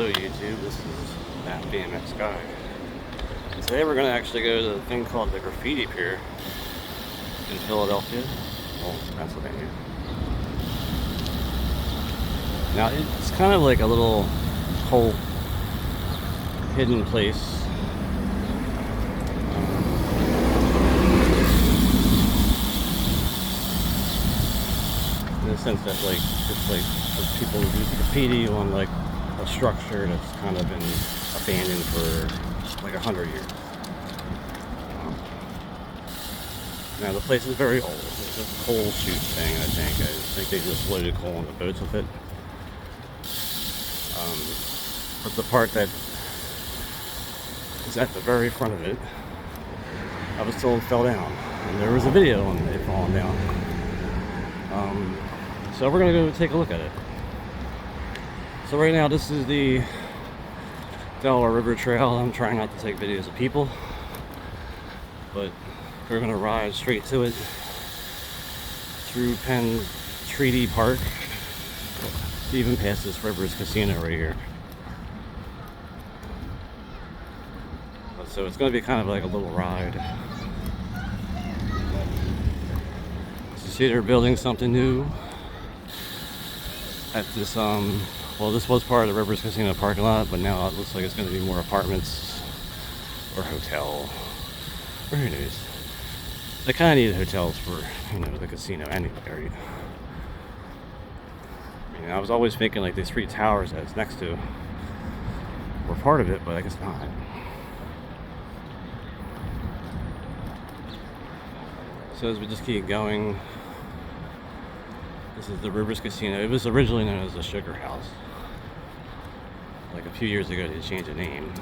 Hello YouTube, this is that BMX guy. Today we're going to actually go to the thing called the Graffiti Pier in Philadelphia, Pennsylvania. Now it's kind of like a little whole hidden place. In the sense that it's like for people who do graffiti on like a structure that's kind of been abandoned for like 100 years. Now the place is very old. It's a coal chute thing, I think they just loaded coal on the boats with it. But the part that is at the very front of it, I was told fell down, and there was a video on it falling down. So we're gonna go take a look at it. So right now this is the Delaware River Trail. I'm trying not to take videos of people, but we're gonna ride straight to it through Penn Treaty Park, even past this Rivers Casino right here. So it's gonna be kind of like a little ride. You see they're building something new at this well, this was part of the Rivers Casino parking lot, but now it looks like it's going to be more apartments or hotel, or who knows. They kind of need hotels for, the casino anyway, right? I mean, I was always thinking like these 3 towers that it's next to were part of it, but I guess not. So as we just keep going, this is the Rivers Casino. It was originally known as the Sugar House. Like a few years ago, they changed the name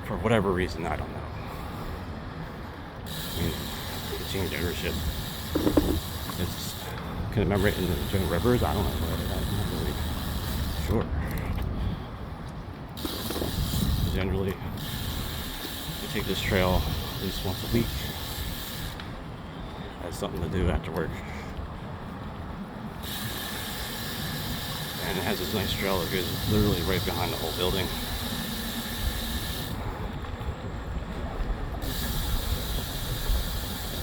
for whatever reason. I don't know. I mean, they changed ownership. It's commemorating the Joe Rivers. I don't know. I'm not really sure. Generally, we take this trail at least once a week. Has something to do after work. And it has this nice trail that goes literally right behind the whole building.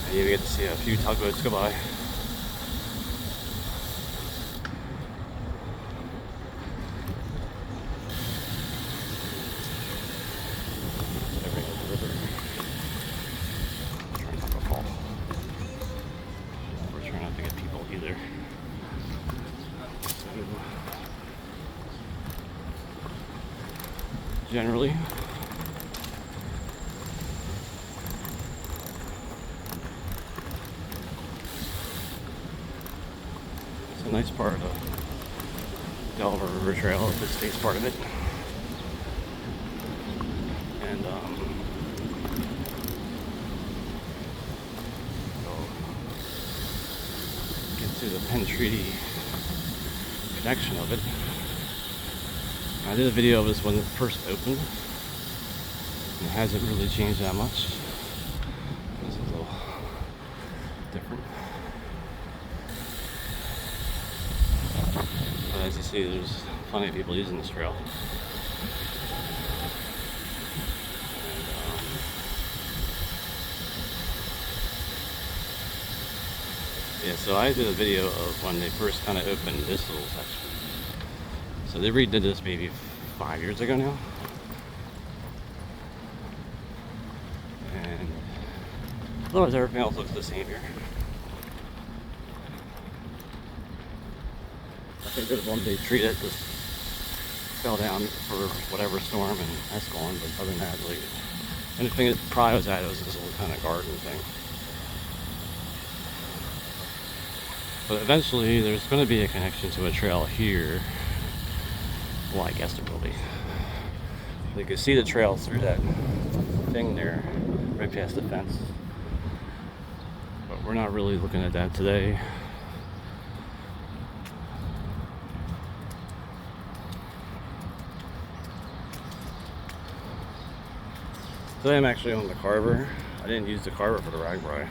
And you get to see a few tugboats go by. Trying not to fall. We're trying not to get people either. Generally, it's a nice part of the Delaware River Trail, if it stays part of it. And we'll get to the Penn Treaty connection of it. I did a video of this when it first opened. It hasn't really changed that much. This is a little different. But as you see, there's plenty of people using this trail. And, yeah, so I did a video of when they first kind of opened this little section. So they redid this maybe 5 years ago now. And otherwise everything else looks the same here. I think there's one big tree that just fell down for whatever storm and that's gone, but other than that, like, anything that probably was at it was this little kind of garden thing. But eventually there's going to be a connection to a trail here. Well, I guess there will be. You can see the trail through that thing there, right past the fence. But we're not really looking at that today. Today I'm actually on the carver. I didn't use the carver for the ragbri.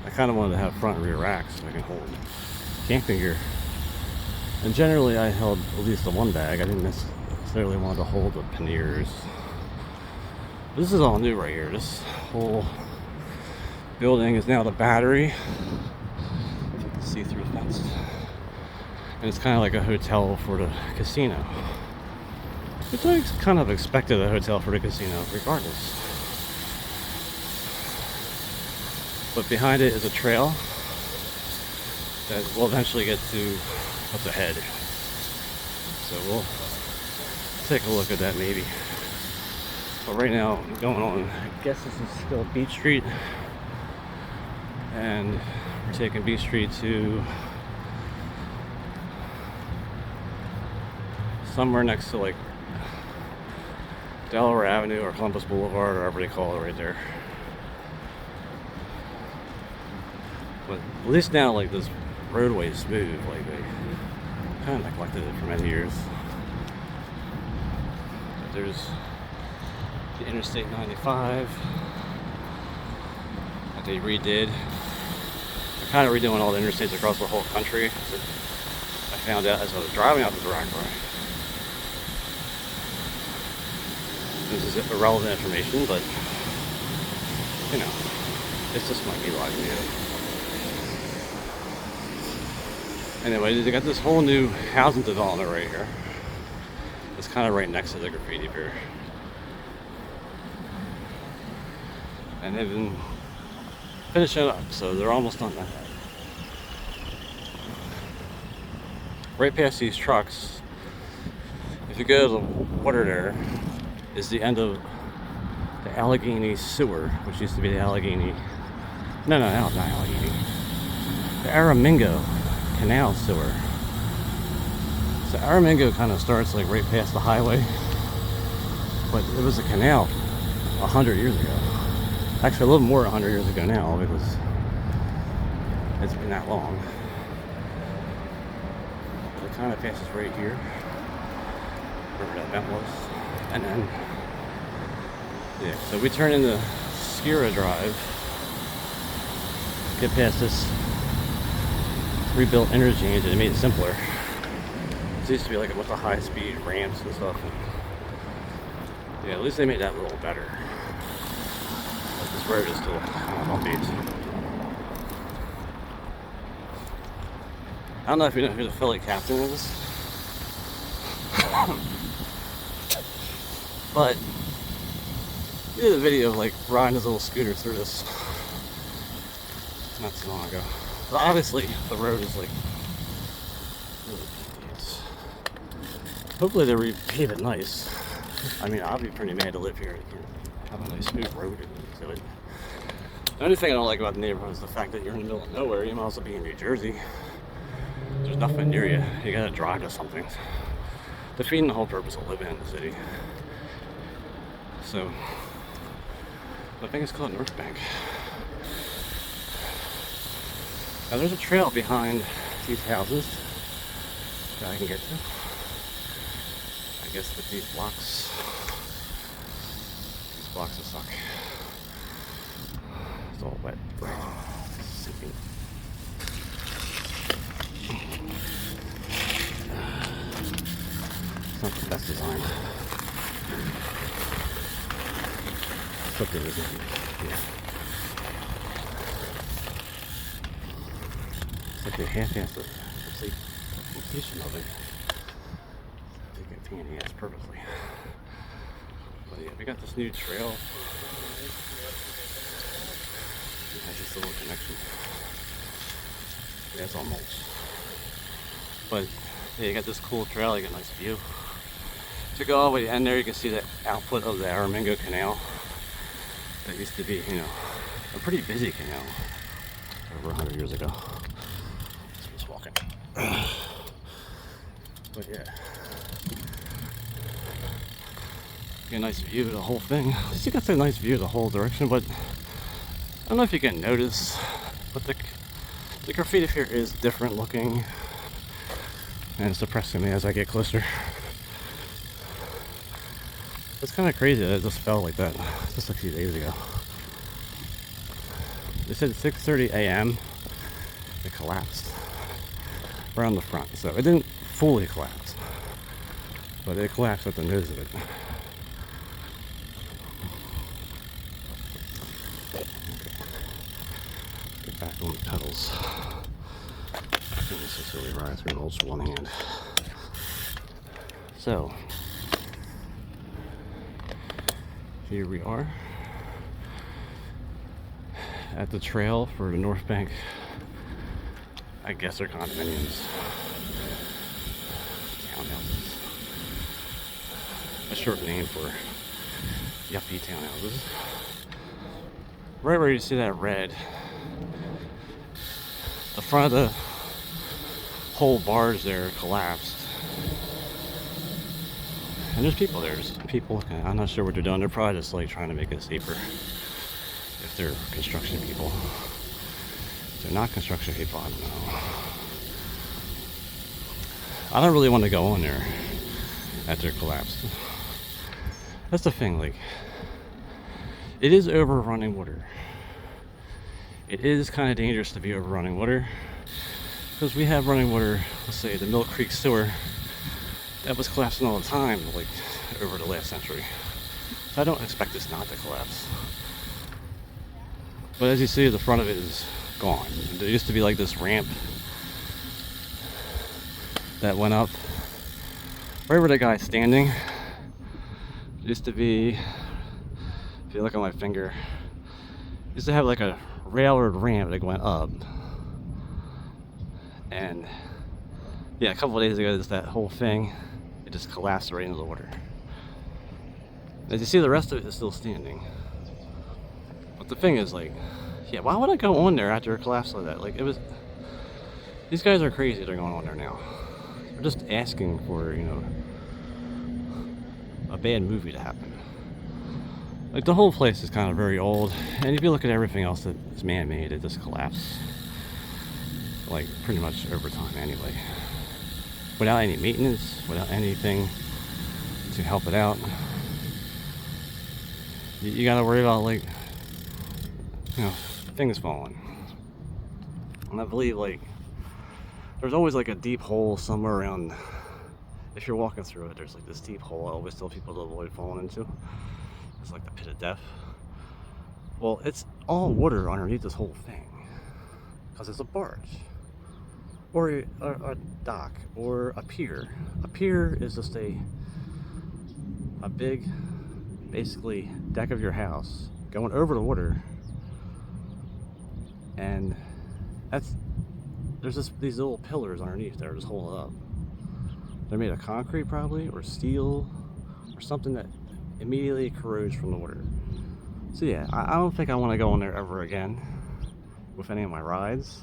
I kind of wanted to have front and rear racks so I can hold camping gear. And generally I held at least the one bag. I didn't necessarily want to hold the panniers. This is all new right here. This whole building is now the Battery. See-through fence. And it's kind of like a hotel for the casino. Which I kind of expected a hotel for the casino regardless. But behind it is a trail that we'll eventually get to up ahead. So we'll take a look at that maybe. But right now, going on, I guess this is still Beach Street. And we're taking Beach Street to somewhere next to like Delaware Avenue or Columbus Boulevard or whatever they call it right there. But at least now, like, this roadway is smooth. Like, they kind of neglected it for many years. But there's the Interstate 95 that they redid. They're kind of redoing all the interstates across the whole country. So I found out as I was driving out the driveway. This is irrelevant information, but you know, it's just my live view. Anyway, they got this whole new housing development right here. It's kind of right next to the Graffiti Pier. And they've been finishing up, so they're almost done that. Right past these trucks, if you go to the water there, is the end of the Allegheny Sewer, which used to be the Allegheny... No, not Allegheny. The Aramingo Canal Sewer. So Aramingo kind of starts like right past the highway, but it was a canal 100 years ago. Actually, a little more than 100 years ago now, because it's been that long. It kind of passes right here, wherever that vent was. And then, yeah, so we turn into Skira Drive, get past this rebuilt interchange, and it made it simpler. It used to be like a bunch of high-speed ramps and stuff. And yeah, at least they made that a little better. But this road is still kind of bumpy. I don't know if you know who the Philly captain is. But he did a video of like riding his little scooter through this not too long ago. But obviously the road is like really bad. Hopefully they repave it nice. I mean, I'll be pretty mad to live here. You can have a nice smooth road to it. The only thing I don't like about the neighborhood is the fact that you're in the middle of nowhere. You might also be in New Jersey. There's nothing near you. You gotta drive to something. Defeating the whole purpose of living in the city. So, I think it's called North Bank. Now there's a trail behind these houses that I can get to. I guess with these blocks will suck. It's all wet. Sinking. It's not the best design. Something is yeah. It's like they half-assed the completion of it. They get pain in the ass purposely. But yeah, we got this new trail. It has this little connection. Yeah, it's all mulch. But yeah, you got this cool trail, you get a nice view. To go all the way to the end there, you can see the output of the Aramingo Canal. That used to be, you know, a pretty busy canal over 100 years ago. Just walking. But yeah. Get a nice view of the whole thing. At least you got a nice view of the whole direction, but I don't know if you can notice, but the graffiti here is different looking. And it's depressing me as I get closer. It's kind of crazy that it just fell like that just a few days ago. They said 6:30 a.m. it collapsed around the front, so it didn't fully collapse, but it collapsed at the nose of it. Get back on the pedals. This is really right through also one hand. So here we are at the trail for the North Bank. I guess they're condominiums. Townhouses. A short name for yuppie townhouses. Right where you see that red, the front of the whole barge there collapsed. And there's people there. There's people. I'm not sure what they're doing. They're probably just like trying to make it safer. If they're construction people. If they're not construction people, I don't know. I don't really want to go on there after it collapsed. That's the thing, like, it is over running water. It is kind of dangerous to be over running water. Because we have running water, let's say the Mill Creek sewer, that was collapsing all the time, like, over the last century. So I don't expect this not to collapse. But as you see, the front of it is gone. There used to be like this ramp that went up right where the guy's standing. It used to be, if you look at my finger, used to have like a railroad ramp that went up. And yeah, a couple of days ago, that whole thing, it just collapsed right into the water. As you see, the rest of it is still standing. But the thing is, like, yeah, why would I go on there after a collapse like that? Like, it was, these guys are crazy, they're going on there now. They're just asking for, you know, a bad movie to happen. Like, the whole place is kind of very old, and if you look at everything else that's man-made, it just collapsed. Like, pretty much over time anyway. Without any maintenance, without anything to help it out. You gotta worry about, like, you know, things falling. And I believe, like, there's always like a deep hole somewhere around. If you're walking through it, there's like this deep hole I always tell people to avoid falling into. It's like the pit of death. Well, it's all water underneath this whole thing because it's a barge or a dock or a pier. A pier is just a big, basically, deck of your house going over the water. And there's these little pillars underneath there just hold it up. They're made of concrete probably, or steel, or something that immediately corrodes from the water. So yeah, I don't think I want to go in there ever again with any of my rides.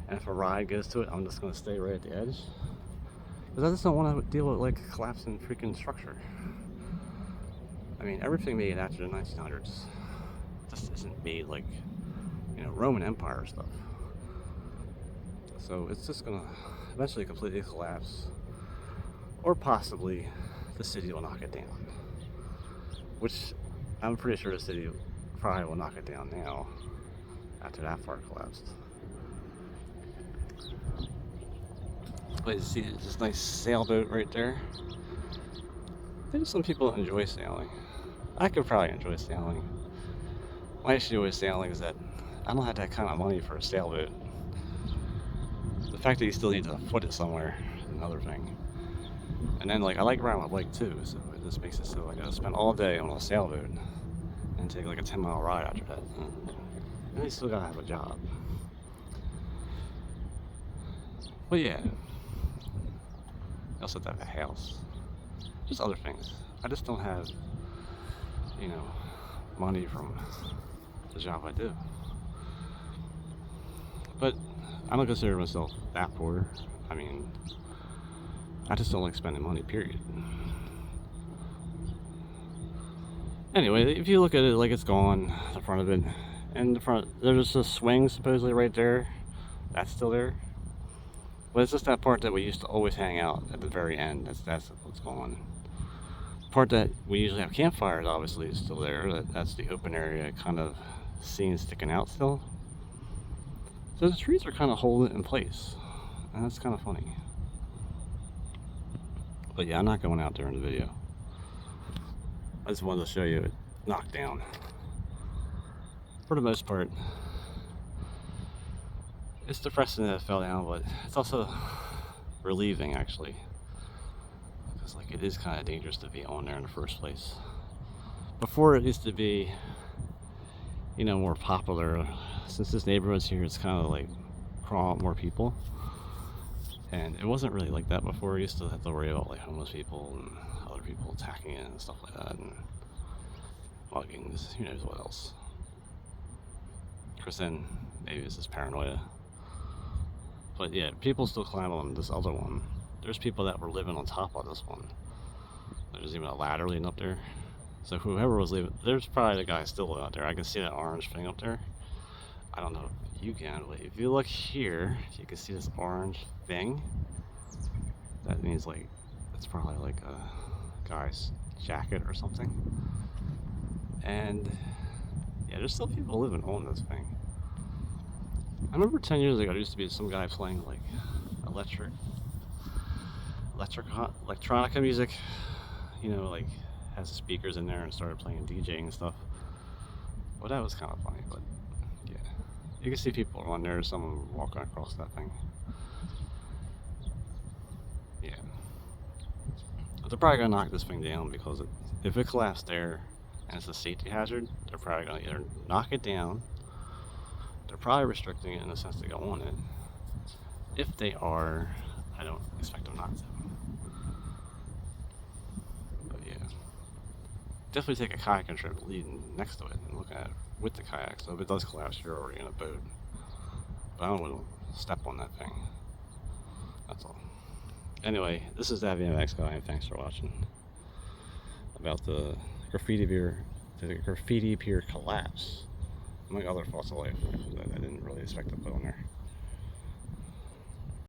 And if a ride goes to it, I'm just going to stay right at the edge. Because I just don't want to deal with like collapsing freaking structure. I mean, everything made after the 1900s just isn't made like, you know, Roman Empire stuff. So it's just gonna eventually completely collapse, or possibly the city will knock it down, which I'm pretty sure the city probably will knock it down now after that part collapsed. But you see this nice sailboat right there. Maybe some people enjoy sailing. I could probably enjoy sailing. My issue with sailing is that I don't have that kind of money for a sailboat. The fact that you still need to foot it somewhere is another thing. And then, like, I like riding my bike too, so it just makes it so I gotta spend all day on a sailboat and take like a 10-mile ride after that. And you still gotta have a job. But yeah, I also have a house. Just other things. I just don't have, you know, money from the job I do. But I don't consider myself that poor. I mean, I just don't like spending money, period. Anyway, if you look at it like it's gone, the front of it, and the front, there's a swing supposedly right there. That's still there. But it's just that part that we used to always hang out at the very end. That's what's gone. The part that we usually have campfires, obviously, is still there. That's the open area, kind of seen sticking out still. So the trees are kind of holding it in place, and that's kind of funny. But yeah, I'm not going out there in the video. I just wanted to show you it knocked down. For the most part, it's depressing that it fell down, but it's also relieving actually, because like it is kind of dangerous to be on there in the first place. Before it used to be, you know, more popular. Since this neighborhood's here, it's kind of like crawl out more people, and it wasn't really like that before. We used to have to worry about like homeless people and other people attacking it and stuff like that, and muggings, who knows what else. Of course, then maybe it's just paranoia. But yeah, people still climb on this other one. There's people that were living on top of this one. There's even a ladder leading up there. So whoever was living, there's probably the guy still out there. I can see that orange thing up there. I don't know if you can, but if you look here, you can see this orange thing. That means like, it's probably like a guy's jacket or something. And yeah, there's still people living on this thing. I remember 10 years ago, there used to be some guy playing like electronica music, you know, like has the speakers in there and started playing DJing and stuff. Well, that was kind of funny, but yeah, you can see people on there, someone walking across that thing. Yeah, but they're probably gonna knock this thing down, because if it collapsed there and it's a safety hazard, they're probably gonna either knock it down. They're probably restricting it in the sense to go on it. If they are, I don't expect them not to. But yeah, definitely take a kayaking trip leading next to it and look at it with the kayak. So if it does collapse, you're already in a boat. But I don't want to step on that thing. That's all. Anyway, this is the VMX guy, and thanks for watching. About the graffiti pier collapse. Among other thoughts of life that I didn't really expect to put on there.